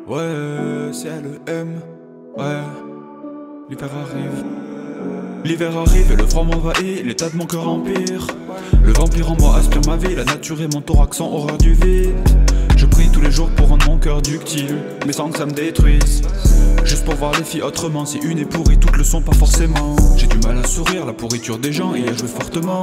Ouais, c'est le M. Ouais, l'hiver arrive. L'hiver arrive et le froid m'envahit, l'état de mon cœur empire. Le vampire en moi aspire ma vie, la nature est mon thorax sans horreur du vide. Je prie tous les jours pour rendre mon cœur ductile, mais sans que ça me détruise. Juste pour voir les filles autrement, si une est pourrie, toutes le sont pas forcément. J'ai du mal à sourire, la pourriture des gens y a joué fortement.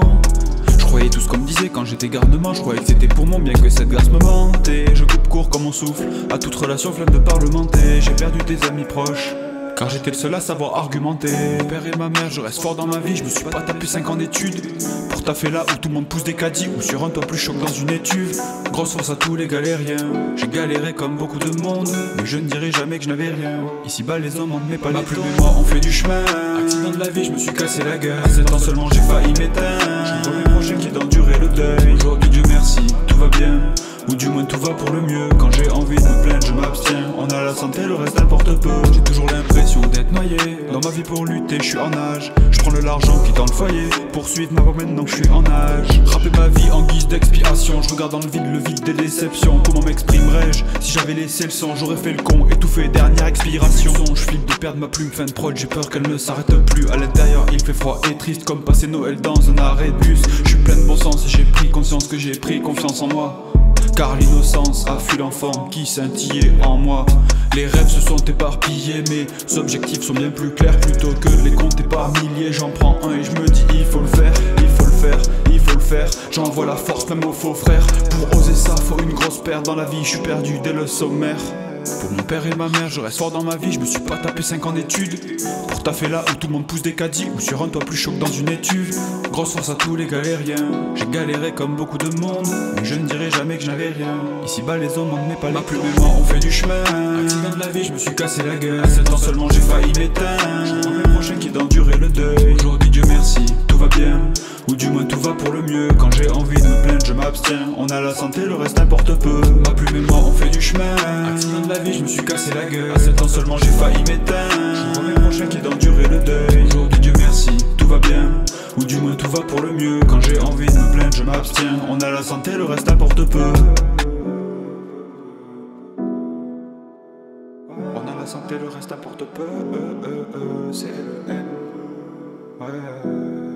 Je croyais tout ce qu'on me disait quand j'étais garnement, je croyais que c'était pour mon bien que cette grâce me mentait. Je coupe court comme mon souffle, à toute relation flemme de parlementer. J'ai perdu des amis proches, car j'étais le seul à savoir argumenter. Mon père et ma mère, je reste fort dans ma vie, je me suis pas tapé 5 ans d'études pour taffer là où tout le monde pousse des caddies ou sur un toit plus choc dans une étuve. Grosse force à tous les galériens, j'ai galéré comme beaucoup de monde, mais je ne dirai jamais que je n'avais rien. Ici bas les hommes en met pas les plume et moi on fait du chemin. Accident de la vie, je me suis cassé la gueule, à 7 ans seulement j'ai failli m'éteindre. Je vois mes prochains qui d'endurer le deuil. Aujourd'hui Dieu merci, tout va bien, ou du moins tout va pour le mieux. Quand j'ai envie de me plaindre je m'abstiens, on a la santé, le reste importe peu. J'ai toujours l'impression d'être noyé dans ma vie pour lutter, je suis en âge. Je prends l'argent qui dans le foyer, poursuivre ma voie maintenant que je suis en âge. Rapper ma vie en guise d'expiration, je regarde dans le vide des déceptions. Comment m'exprimerais-je si j'avais laissé le sang? J'aurais fait le con, étouffé, dernière expiration. Je flippe de perdre ma plume, fin de prod, j'ai peur qu'elle ne s'arrête plus. À l'intérieur il fait froid et triste, comme passer Noël dans un arrêt de bus. Je suis plein de bon sens et j'ai pris conscience que j'ai pris confiance en moi, car l'innocence a fui l'enfant qui scintillait en moi. Les rêves se sont éparpillés, mes objectifs sont bien plus clairs. Plutôt que de les compter par milliers, j'en prends un et je me dis il faut le faire, il faut le faire, il faut le faire. J'envoie la force même aux faux frères. Pour oser ça, faut une grosse perte dans la vie, je suis perdu dès le sommaire. Pour mon père et ma mère, je reste fort dans ma vie, je me suis pas tapé 5 ans d'études pour taffer là où tout le monde pousse des caddies ou sur un toit plus chaud que dans une étuve. Grosse force à tous les galériens, j'ai galéré comme beaucoup de monde, mais je ne dirai jamais que je n'avais rien. Ici bas les hommes en met pas les plumes et moi on fait du chemin. Accident de la vie, je me suis cassé la gueule, à 7 ans seulement j'ai failli m'éteindre. Je vois mes prochains qui d'endurer le deuil. Aujourd'hui Dieu merci, tout va bien, ou du moins tout va pour le mieux. Quand j'ai envie de me plaindre je m'abstiens, on a la santé, le reste importe peu. Ma plume et moi on fait du chemin. Accident de la vie, je me suis cassé la gueule, à 7 ans seulement j'ai failli m'éteindre. Je vois mes prochains qui d'endurer le deuil. Aujourd'hui Dieu merci, tout va bien, ou du moins tout va pour le mieux. Quand j'ai envie de me plaindre je m'abstiens, on a la santé, le reste importe peu. On a la santé, le reste importe peu. C'est le M. Ouais.